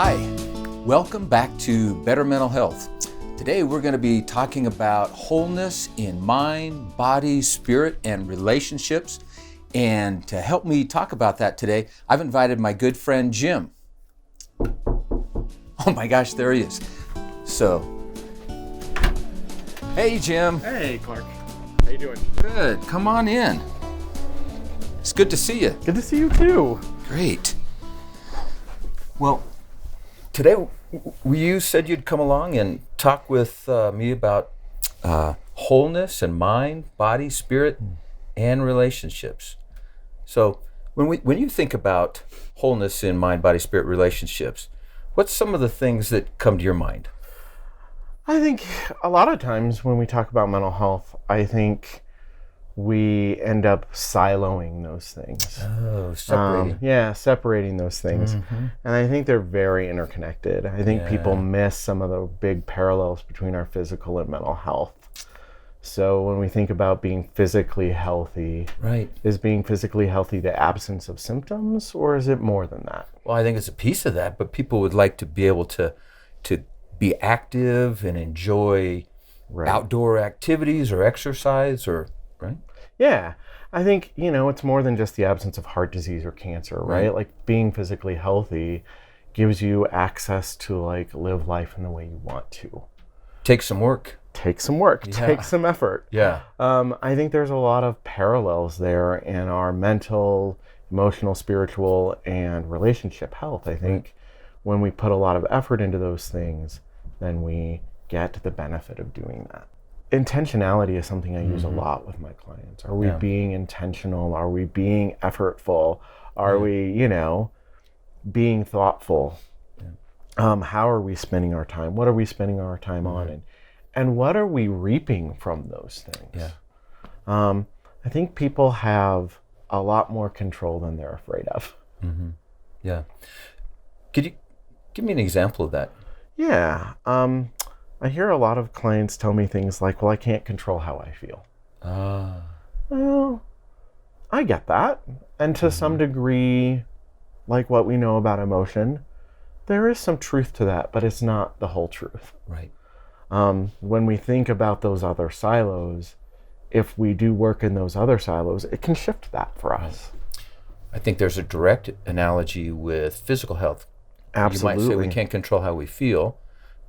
Hi, welcome back to Better Mental Health. Today we're going to be talking about wholeness in mind, body, spirit, and relationships. And to help me talk about that today, I've invited my good friend Jim. Oh my gosh, there he is. So, hey Jim. Hey Clark, how you doing? Good, come on in. It's good to see you. Good to see you too. Great. Well, today you said you'd come along and talk with me about wholeness in mind, body, spirit, and relationships. So when you think about wholeness in mind, body, spirit, relationships, what's some of the things that come to your mind? I think a lot of times when we talk about mental health, I think we end up siloing those things. Oh, separating. Separating those things. Mm-hmm. And I think they're very interconnected. I think people miss some of the big parallels between our physical and mental health. So when we think about being physically healthy, right, is being physically healthy the absence of symptoms, or is it more than that? Well, I think it's a piece of that, but people would like to be able to be active and enjoy outdoor activities or exercise right? Yeah, I think, it's more than just the absence of heart disease or cancer, right? Like being physically healthy gives you access to live life in the way you want to. Take some work. Take some effort. Yeah. I think there's a lot of parallels there in our mental, emotional, spiritual, and relationship health. I think when we put a lot of effort into those things, then we get the benefit of doing that. Intentionality is something I use a lot with my clients. Are we being intentional? Are we being effortful? Are we, being thoughtful? Yeah. How are we spending our time? What are we spending our time on? And what are we reaping from those things? Yeah. I think people have a lot more control than they're afraid of. Mm-hmm. Yeah. Could you give me an example of that? Yeah. I hear a lot of clients tell me things like, well, I can't control how I feel. Well, I get that. And to some degree, like what we know about emotion, there is some truth to that, but it's not the whole truth. Right. When we think about those other silos, if we do work in those other silos, it can shift that for us. I think there's a direct analogy with physical health. Absolutely. You might say we can't control how we feel,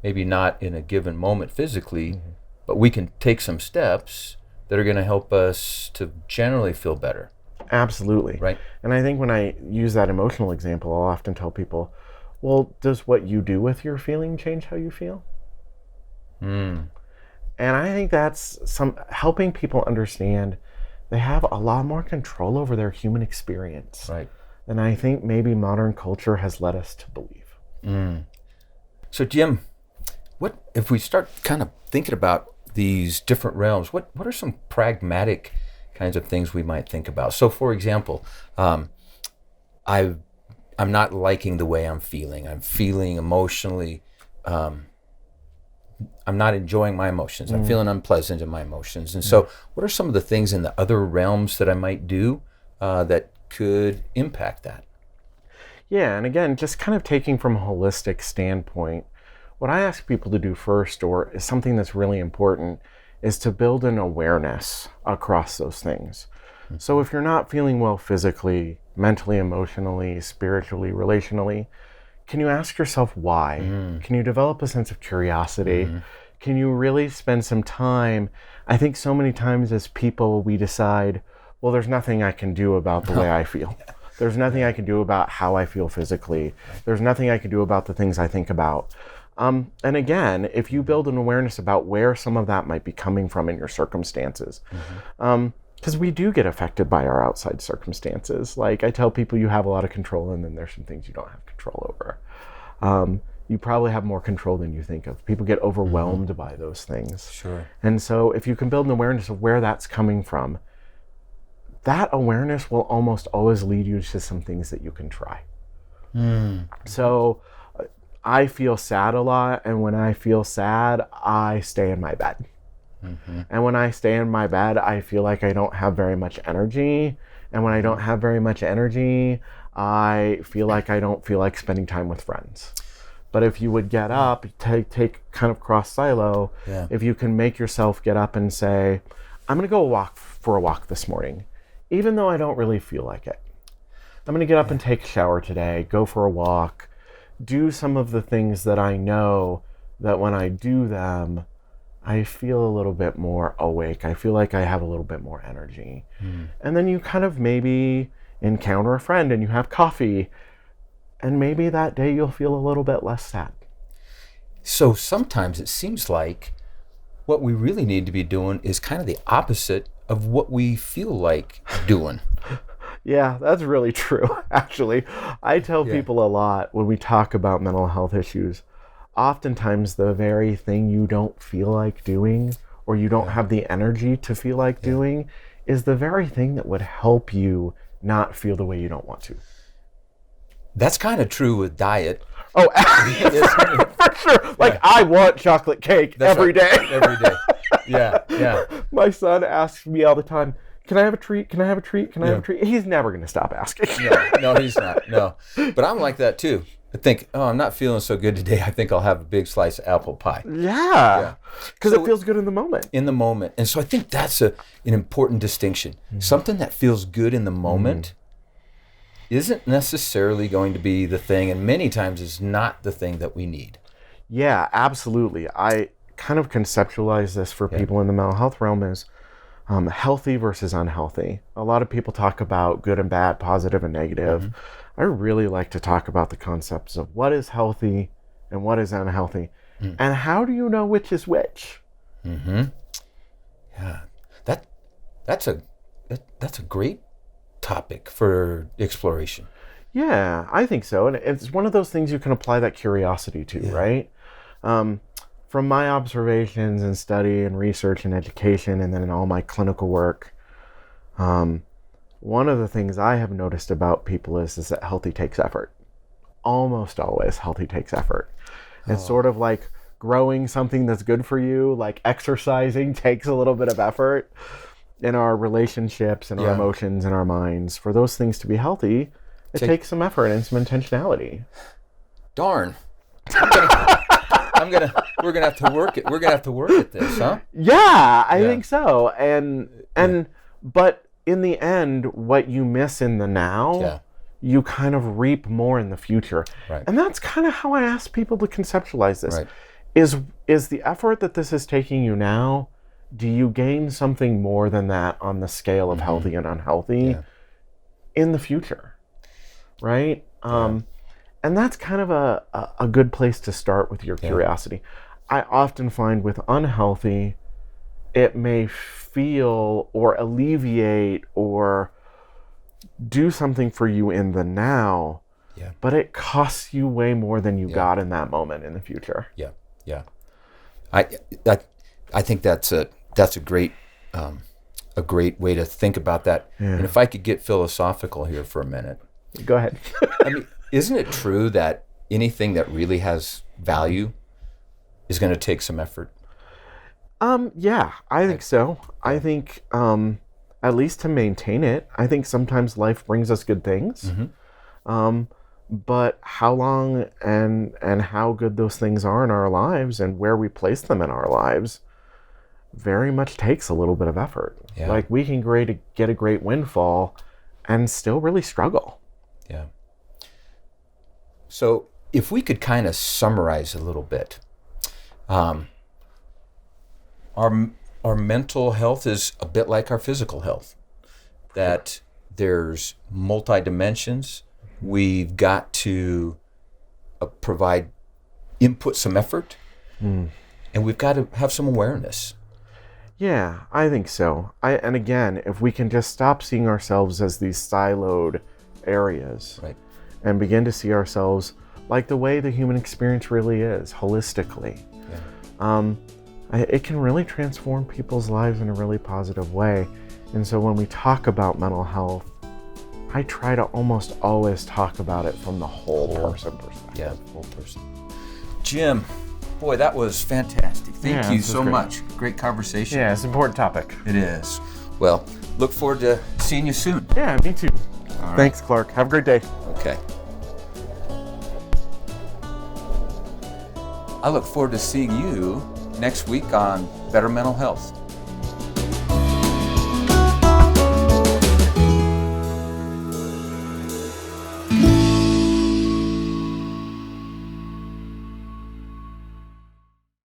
maybe not in a given moment physically, but we can take some steps that are going to help us to generally feel better. Absolutely. Right. And I think when I use that emotional example, I'll often tell people, well, does what you do with your feeling change how you feel? And I think that's helping people understand they have a lot more control over their human experience than I think maybe modern culture has led us to believe. So Jim, what if we start kind of thinking about these different realms, what are some pragmatic kinds of things we might think about? So for example, I'm not liking the way I'm feeling. I'm feeling emotionally, I'm not enjoying my emotions. I'm feeling unpleasant in my emotions. And so what are some of the things in the other realms that I might do that could impact that? Yeah, and again, just kind of taking from a holistic standpoint, what I ask people to do first, or is something that's really important, is to build an awareness across those things. So if you're not feeling well physically, mentally, emotionally, spiritually, relationally, can you ask yourself why? Can you develop a sense of curiosity? Can you really spend some time? I think so many times as people, we decide, well, there's nothing I can do about the way I feel. There's nothing I can do about how I feel physically. There's nothing I can do about the things I think about. And again, if you build an awareness about where some of that might be coming from in your circumstances, because we do get affected by our outside circumstances. Like I tell people, you have a lot of control, and then there's some things you don't have control over. You probably have more control than you think of. People get overwhelmed by those things. Sure. And so if you can build an awareness of where that's coming from, that awareness will almost always lead you to some things that you can try. So I feel sad a lot, and when I feel sad, I stay in my bed. And when I stay in my bed, I feel like I don't have very much energy. And when I don't have very much energy, I feel like I don't feel like spending time with friends. But if you would get up, take kind of cross silo, Yeah. if you can make yourself get up and say, I'm going to go for a walk this morning, even though I don't really feel like it. I'm going to get up and take a shower today, go for a walk, do some of the things that I know that when I do them, I feel a little bit more awake. I feel like I have a little bit more energy. And then you kind of maybe encounter a friend and you have coffee, and maybe that day you'll feel a little bit less sad. So sometimes it seems like what we really need to be doing is kind of the opposite of what we feel like doing. Yeah, that's really true, actually. I tell people a lot when we talk about mental health issues, oftentimes the very thing you don't feel like doing or you don't have the energy to feel like doing is the very thing that would help you not feel the way you don't want to. That's kind of true with diet. Oh, for sure. Like, I want chocolate cake every day. Every day. Yeah. My son asks me all the time, can I have a treat? Can I have a treat? Can I have a treat? He's never going to stop asking. No, he's not. No. But I'm like that too. I think, I'm not feeling so good today. I think I'll have a big slice of apple pie. Yeah. Because it feels good in the moment. In the moment. And so I think that's an important distinction. Something that feels good in the moment isn't necessarily going to be the thing, and many times is not the thing that we need. Yeah, absolutely. I kind of conceptualize this for people in the mental health realm as healthy versus unhealthy. A lot of people talk about good and bad, positive and negative. I really like to talk about the concepts of what is healthy and what is unhealthy, and how do you know which is which? Yeah, that's a great topic for exploration. Yeah, I think so. And it's one of those things you can apply that curiosity to, right? From my observations and study and research and education, and then in all my clinical work, one of the things I have noticed about people is that healthy takes effort. Almost always healthy takes effort. It's sort of like growing something that's good for you, like exercising takes a little bit of effort. In our relationships and our emotions and our minds, for those things to be healthy, it takes some effort and some intentionality. Darn. We're gonna have to work it. We're gonna have to work at this, huh? Yeah, I think so. But in the end, what you miss in the now, you kind of reap more in the future. Right. And that's kind of how I ask people to conceptualize this. Right. Is the effort that this is taking you now, do you gain something more than that on the scale of healthy and unhealthy in the future? Right? And that's kind of a good place to start with your curiosity. I often find with unhealthy, it may feel or alleviate or do something for you in the now, but it costs you way more than you got in that moment in the future. Yeah. I think that's a great way to think about that. And if I could get philosophical here for a minute. Go ahead. I mean, isn't it true that anything that really has value is going to take some effort? Yeah, I think so. I think at least to maintain it, I think sometimes life brings us good things. But how long and how good those things are in our lives and where we place them in our lives very much takes a little bit of effort. Like we can get a great windfall and still really struggle. Yeah. So if we could kind of summarize a little bit, our mental health is a bit like our physical health, that there's multi-dimensions. We've got to input some effort, and we've got to have some awareness. Yeah, I think so. And again, if we can just stop seeing ourselves as these siloed areas, right, and begin to see ourselves like the way the human experience really is, holistically, it can really transform people's lives in a really positive way. And so when we talk about mental health, I try to almost always talk about it from the whole person perspective. Yeah, whole person. Jim, boy, that was fantastic. Thank you so much. Great conversation. Yeah, it's an important topic. It is. Well, look forward to seeing you soon. Yeah, me too. All right. Thanks, Clark. Have a great day. Okay. I look forward to seeing you next week on Better Mental Health.